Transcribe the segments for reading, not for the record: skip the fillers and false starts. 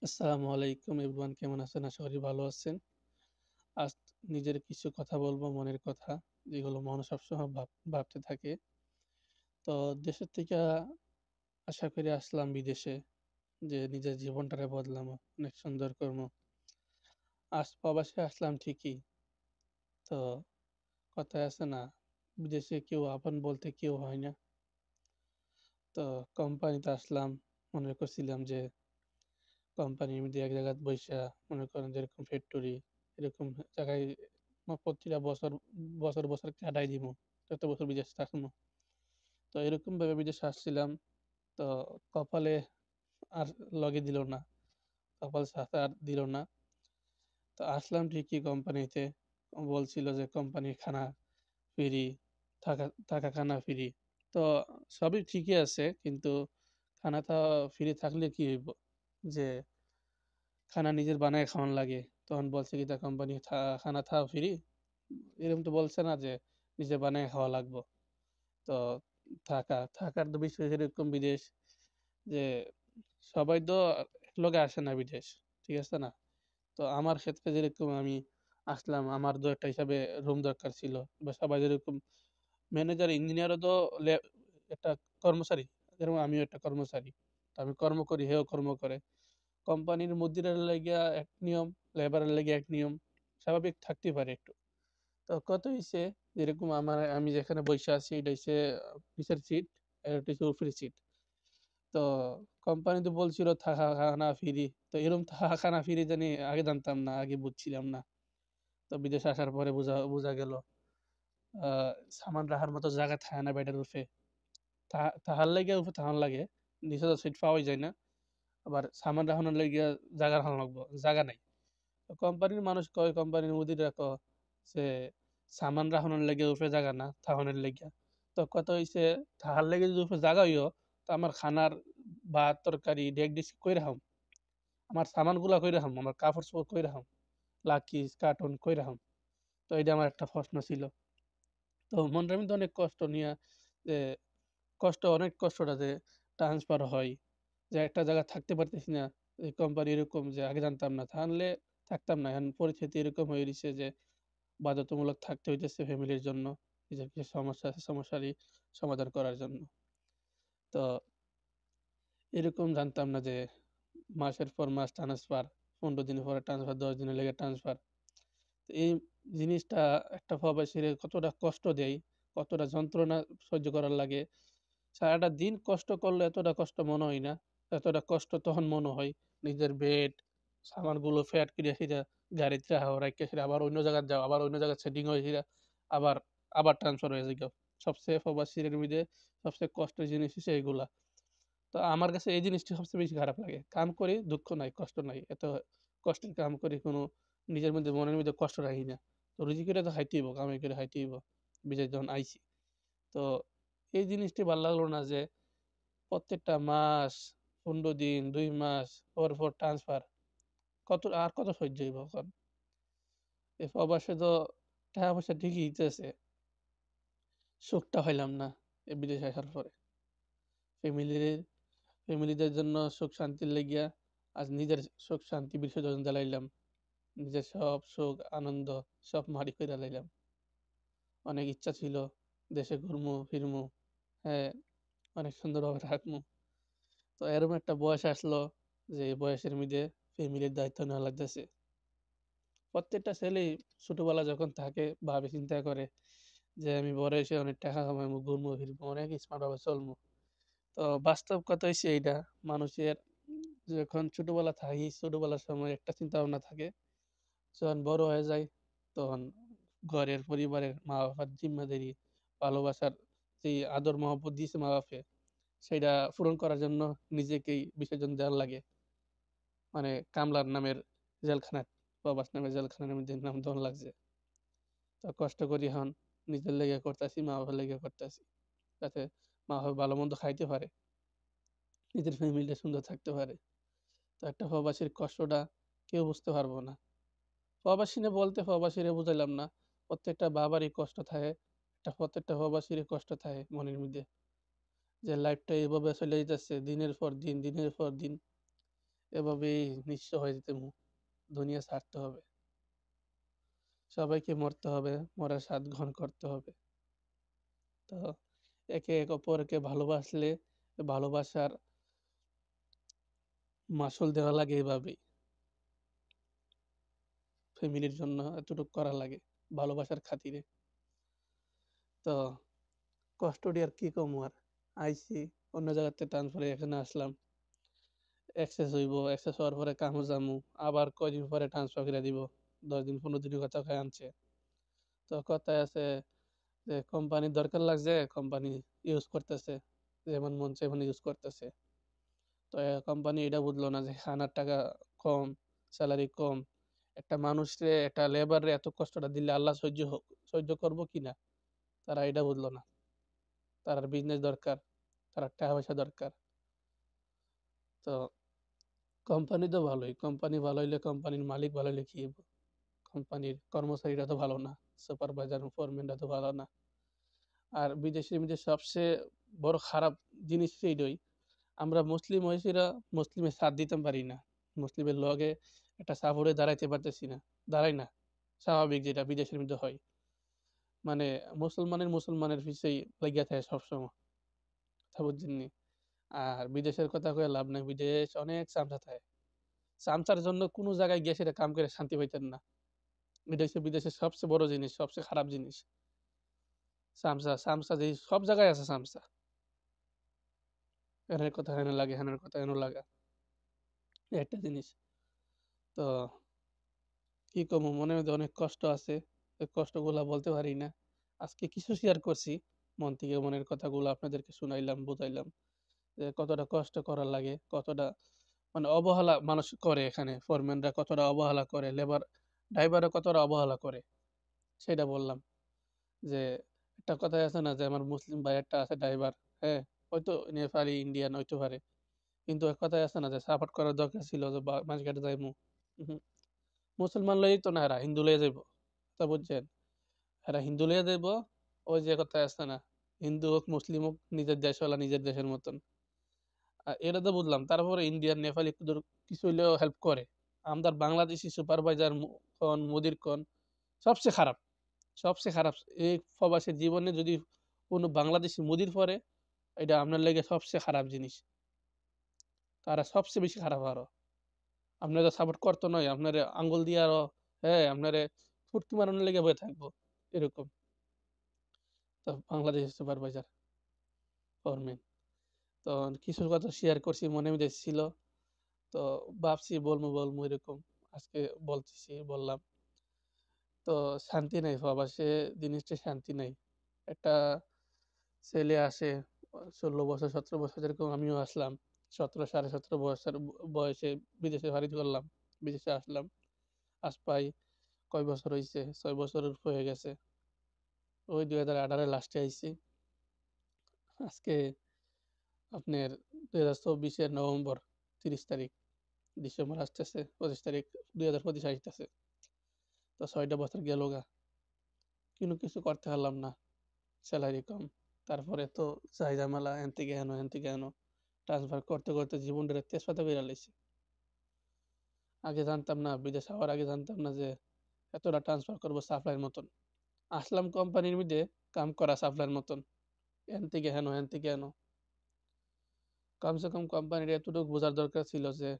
আসসালামু আলাইকুম এভরিওয়ান, কেমন আছেন? আশা করি ভালো আছেন। আজ নিজের কিছু কথা বলবো, মনের কথা, যেগুলো মনে সবসময় ভাবতে থাকে। তো দেশের থেকে আশা করি আসলাম বিদেশে, যে নিজের জীবনটারে বদলামো, অনেক সুন্দর করবো। প্রবাসে আসলাম ঠিকই, তো কথায় আছে না, বিদেশে কেউ আপন বলতে কেউ হয় না। তো কোম্পানিতে আসলাম, মনে করছিলাম যে কোম্পানির মধ্যে এক জায়গায় বইসা, মনে করেন যেরকম ফ্যাক্টরি, এরকম জায়গায় প্রতিটা বছর বছর বছর কাটাই দিমু, যত বছর বিদেশ থাকবো। তো এরকম ভাবে বিদেশে আসছিলাম। তো কপালে আর লগে দিল না, কপাল সাথে আর দিল না। তো আসলাম ঠিকই কোম্পানিতে, বলছিল যে কোম্পানির খানা ফ্রি, থাকা থাকা খানা ফ্রি। তো সবই ঠিকই আছে, কিন্তু খানাটা ফ্রি থাকলে কি হইব, যে খানা নিজের বানায় খাওয়ান লাগে। তখন বলছে কি, তা কোম্পানি খানা থাকা ফ্রি, এরকম তো বলছে না যে নিজে বানায় খাওয়া লাগবে। তো থাকার তো বিষয় এরকম বিদেশ, যে সবাই তো একলগে আসে না বিদেশ, ঠিক আছে না? তো আমার ক্ষেত্রে যেরকম আমি আসলাম, আমার তো একটা হিসাবে রুম দরকার ছিল, বা সবাই যেরকম ম্যানেজার ইঞ্জিনিয়ারও তো একটা কর্মচারী, যেরকম আমিও একটা কর্মচারী। তো আমি কর্ম করি, হেও কর্ম করে। কোম্পানির মধ্যের লাগিয়া এক নিয়ম, লেবারের লাগিয়া এক নিয়ম, স্বাভাবিক থাকতেই পারে একটু। তো কত হইছে, যেরকম আমি যেখানে বইসা আছি, এটা হইছে নিচের সিট, আর এটা হইছে উপরের সিট। তো কোম্পানি তো বলছিল থাকা খানা ফ্রি। তো এরকম থাকা খানা ফ্রি জানি আগে জানতাম না, আগে বুঝছিলাম না। তো বিদেশে আসার পরে বোঝা গেল সামান রাখার মতো জায়গা থাকে না বেডের উপরে। তাহার লাগে উপরে তাহার লাগে, নিচে তো সিট পাওয়াই যায় না। আবার সামান রাখানোর লাগিয়া জায়গা রাখানো লাগবো, জায়গা নাই। কোম্পানির মানুষ কয়, কোম্পানির মুদিরা কয় যে সামান রাখানোর লেগে উপরে জায়গা না, থাহনের লেগে। তো কথা হইছে, তাহার লেগে যদি উপরে জায়গা হইও, তো আমার খানার ভাত তরকারি ডেক ডিস কই রাখাম, আমার সামান গুলা কই রাখাম, আমার কাপড় চোপড় কই রাখাম, লাকিস কার্টুন কই রাখাম। তো এটা আমার একটা প্রশ্ন ছিল। তো মনটার মধ্যে অনেক কষ্ট নিয়ে, যে অনেক কষ্টটা যে ট্রান্সফার হয়, যে একটা জায়গায় থাকতে পারতেছি না। এই কোম্পানি এরকম, যে আগে জানতাম না, তাহলে থাকতাম না। এখন পরিস্থিতি এরকম হয়ে গেছে যে বাধ্যতামূলক থাকতে হইতেছে ফ্যামিলির জন্য, নিজের কিছু সমস্যা আছে, সমস্যারই সমাধান করার জন্য। তো এরকম জানতাম না যে মাসের পর মাস ট্রান্সফার, 15 দিন পরে ট্রান্সফার, 10 দিনের লেগে ট্রান্সফার। এই জিনিসটা একটা প্রবাসীর কতটা কষ্ট দেয়, কতটা যন্ত্রণা সহ্য করার লাগে। সারাটা দিন কষ্ট করলে এতটা কষ্ট মনে হয় না, এতটা কষ্ট তখন মনে হয় নিজের বেড, সামানগুলো ফ্যাট করে সেটা গাড়িতে রাখা, রাইখা সেটা আবার অন্য জায়গায় যাও, আবার অন্য জায়গায় সেটিং হয়ে সেটা আবার আবার ট্রান্সফার হয়ে যায়। সবচেয়ে প্রবাসীর মধ্যে সবচেয়ে কষ্টের জিনিস হচ্ছে এইগুলা। তো আমার কাছে এই জিনিসটা সবচেয়ে বেশি খারাপ লাগে। কাম করি, দুঃখ নাই, কষ্ট নাই। এত কষ্টের কাম করি, কোনো নিজের মধ্যে, মনের মধ্যে কষ্ট রাখি না। তো রুজি করে তো খাইতেই হইব, কামাই করে খাইতেই হইব, বিদেশ যখন আইছি। তো এই জিনিসটি ভাল লাগলো না, যে প্রত্যেকটা মাস, 15 দিন, 2 মাস পর পর ট্রান্সফার। কত সহ্য হইব এখন? এই প্রবাসে তো টাকা পয়সা ঠিকই দিতেছে, সুখটা পাইলাম না এই বিদেশে আসার পরে। ফ্যামিলির ফ্যামিলিদের জন্য সুখ শান্তির লেগিয়া আজ নিজের সুখ শান্তি বিসর্জন দিলাইলাম। নিজের সব সুখ আনন্দ সব মাটি কইরা লাইলাম। অনেক ইচ্ছা ছিল দেশে ঘুরমু ফিরমু, হ্যাঁ, অনেক সুন্দরভাবে থাকমু। তো এরকম একটা বয়স আসলো, যে এই বয়সের মধ্যে ফ্যামিলির দায়িত্ব নেওয়া লাগতেছে। প্রত্যেকটা ছেলেই ছোটবেলা যখন থাকে ভাবে চিন্তা করে যে আমি বড় হইসে অনেক টাকা কামাইমু, ঘুরমু ফিরমু, অনেক স্মার্ট ভাবে চলমু। তো বাস্তব কথা হইছে এইটা, মানুষের যখন ছোটবেলা থাকি, ছোটবেলার সময় একটা চিন্তা ভাবনা থাকে, যখন বড় হয়ে যায় তখন ঘরের পরিবারের মা বাবার জিম্মাদারি, ভালোবাসার যে আদর মহব্বত দিয়েছে মা বাপে, সেটা পূরণ করার জন্য নিজেকেই বিসর্জন দেওয়ার লাগে। মানে কামলার নামের জেলখানা, প্রবাস নামের জেলখানার মধ্যে নাম দেওয়ার লাগছে। তো কষ্ট করি এখন, নিজের লেগে করতেছি, মা বাবার লেগে করতেছি, যাতে মা বাবা ভালো মন্দ খাইতে পারে, নিজের ফ্যামিলিটা সুন্দর থাকতে পারে। তো একটা প্রবাসীর কষ্টটা কেউ বুঝতে পারবো না। প্রবাসী না বলতে প্রবাসীরে বুঝাইলাম না, প্রত্যেকটা বাবারই কষ্ট থাকে, প্রত্যেকটা প্রবাসীরই কষ্ট থাকে মনের মধ্যে, যে লাইফটা এইভাবে চলে যাইতেছে দিনের পর দিন, দিনের পর দিন। এভাবেই নিঃস্ব হয়ে যেতেমু। দুনিয়া ছাড়তে হবে। সবাইকে মরতে হবে, মরার স্বাদ গ্রহণ করতে হবে। তো একে অপরকে ভালোবাসলে ভালোবাসার মাসুল দেওয়া লাগে এভাবেই। ফ্যামিলির জন্য এতটুক করা লাগে ভালোবাসার খাতিরে। তো কষ্ট দিয়ে আর কি কমু আর। আইছি অন্য জায়গাতে ট্রান্সফার হয়ে এখানে আসলাম। এক্সেস হইব, এক্সেস হওয়ার পরে কামে যামু। আবার কয়দিন পরে ট্রান্সফার করে দিব। ১০ দিন ১৫ দিনের কথা কয়ে আনছে। তো কথায় আছে যে কোম্পানির দরকার লাগছে, কোম্পানি ইউজ করতেছে। যেমন মন চায় এমন ইউজ করতেছে। তো কোম্পানি এটা বুঝলো না যে খানার টাকা কম, স্যালারি কম। একটা মানুষরে একটা লেবাররে এত কষ্টটা দিলে আল্লাহ সহ্য করব কিনা? তারা এটা বুঝলো না। তারার বিজনেস দরকার, তারার টাকা পয়সা দরকার। তো কোম্পানি তো ভালোই। কোম্পানি ভালো হইলে কোম্পানির মালিক ভালো হইলে কি হইব? কোম্পানির কর্মচারীরা তো ভালো না। সুপারভাইজার, ফোরম্যানরা তো ভালো না। আর বিদেশের মধ্যে সবচেয়ে বড় খারাপ জিনিস এইটাই, আমরা মুসলিম হইছিরা মুসলিমের সাথ দিতে পারি না। মুসলিমের লগে একটা সাপোর্টে দাঁড়াইতে পারতেছি না। দাঁড়াই না। স্বাভাবিক যেটা বিদেশের মধ্যে হয়। মানে মুসলমানের পিছেই লাইগা থাকে সবসময়। কথা বুঝছেননি? আর বিদেশের কথা কয়ে লাভ নাই। বিদেশ অনেক চামচা থাকে। চামচার জন্য কোন জায়গায় গিয়ে সেটা কাম করে শান্তি পাইতেন না। এটা হচ্ছে বিদেশের সবচেয়ে বড় জিনিস, সবচেয়ে খারাপ জিনিস। চামচা যে সব জায়গায় আছে চামচা। এনের কথা হেনে লাগে, হেনের কথা হেনো লাগা। এই একটা জিনিস। তো কি কমু মনের মধ্যে অনেক কষ্ট আছে। এই কষ্টগুলা বলতে পারি না। আজকে কিছু শেয়ার করছি। মন থেকে মনের কথাগুলো আপনাদেরকে শুনাইলাম, বুঝাইলাম। যে কতটা কষ্ট করা লাগে, কতটা মানে অবহেলা মানুষ করে এখানে। ফোরম্যানরা কতটা অবহেলা করে, ড্রাইভাররা কতটা অবহেলা করে। সেটা বললাম। যে একটা কথাই আছে না যে আমার মুসলিম ভাই একটা আছে ড্রাইভার, হ্যাঁ? হয়তো নেপালি, ইন্ডিয়ান হইতে পারে। কিন্তু এক কথায় আছে না যে সাপোর্ট করার দরকার ছিল যে মাঝঘাটে যাইমু। উহু। মুসলমান লইয়াই তো না এরা, হিন্দু লইয়া যাইব। কথা বুঝছেন? এরা হিন্দু লইয়া যাইব, ওই যে কথায় আছে না? হিন্দু হোক, মুসলিম হোক, নিজের দেশওয়ালা নিজের দেশের মতন। এটা তো বুঝলাম। তারপরে ইন্ডিয়ান, নেপালি কিছু হইলেও হেল্প করে। আমাদের বাংলাদেশী সুপারভাইজার মুদির কোন সবচেয়ে খারাপ। সবচেয়ে খারাপ। এই প্রবাসী জীবনে যদি কোনো বাংলাদেশী মুদির পড়ে, এটা আপনার লেগে সবচেয়ে খারাপ জিনিস। তারা সবচেয়ে বেশি খারাপ আরো। আপনারা সাপোর্ট করতো নয়, আপনারে আঙ্গুল দিয়ে আরো, হ্যাঁ, আপনারে ফুটকি মারানোর লেগে বয়ে থাকবো। এরকম। তো বাংলাদেশের সুপারভাইজার, ফোরম্যান। তো কিছু কথা শেয়ার করছি, মনে মধ্যে ছিল। তো ভাবছি বলবো এরকম। আজকে বললাম। তো শান্তি নাই প্রবাসে, জিনিসটা শান্তি নাই। একটা ছেলে আসে ১৬ বছর ১৭ বছর, যেরকম আমিও আসলাম। ১৭ ১৭.৫ বছর বয়সে বিদেশে পাড়ি করলাম। বিদেশে আসলাম। আজ প্রায় কয় বছর হইছে? ৬ বছরের উপর হয়ে গেছে। ওই ২০১৮ এর লাস্টে আইছি। আজকে আপনার ২০২৪ এর নভেম্বর ৩০ তারিখ। ডিসেম্বর আসতেছে, ২৫ তারিখ ২০২৫ আসতেছে। তো ৬ টা বছর গেলগা। কিন্তু কিছু করতে পারলাম না। স্যালারি কম। তারপরে তো যাই ঝামেলা হেন থেকে হেন। ট্রান্সফার করতে জীবনটারে তেজপাতা কইরা লাইছি। আগে জানতাম না, বিদেশ যাওয়ার আগে জানতাম না যে এতটা ট্রান্সফার করব সাপ্লাইয়ের মতন। আসলাম কোম্পানির মধ্যে কাম করা সাপ্লাইয়ের মতন। হেন থেকে হেন। কমসে কম কোম্পানির এতটুকু বোঝার দরকার ছিল যে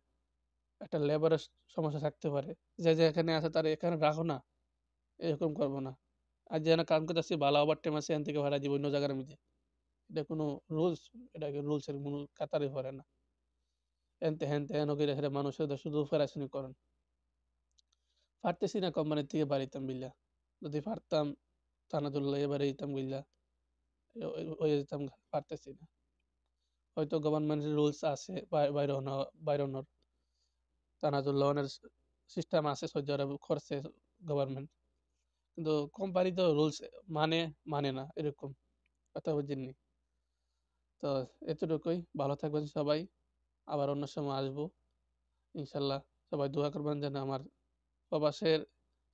একটা লেবারের সমস্যা থাকতে পারে। যে এখানে আছে তারে এখানে রাখো না। এরকম করব না। আর যেখানে কাম করতেছি ভালো ওভারটাইম আছে, এখান থেকে ভাড়া দিব অন্য জায়গার মধ্যে। এটা কোনো রুলস, এটাকে রুলসের মূল কাতারে পড়ে না। হেন তেন কইরা হেরা মানুষের শুধু ফেরাইশুনি করেন। পারতেছি না কোম্পানির থেকে বাড়িতাম বিল্লা। যদি পারতাম থানাতুল্লাহ এবারে দিতাম বিল্লা। হয়ে যেতাম, পারতেছি না। হয়তো গভর্নমেন্টের রুলস আছে বাইরনের। থানাতুল্লাহনের সিস্টেম আছে সৌদি আরব করছে গভর্নমেন্ট। কিন্তু কোম্পানি তো রুলস মানে, মানে না এরকম। কথা বুঝেননি? তো এতটুকুই। ভালো থাকবেন সবাই। আবার অন্য সময় আসবো। ইনশাআল্লাহ সবাই দোয়া করবেন যেন আমার প্রবাসের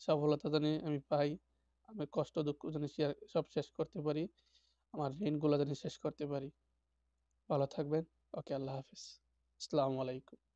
সফলতা জানি আমি পাই। আমি কষ্ট দুঃখ জানি সব শেষ করতে পারি। আমার ঋণগুলো জানি শেষ করতে পারি। ভালো থাকবেন। ওকে, আল্লাহ হাফেজ। আসসালামু আলাইকুম।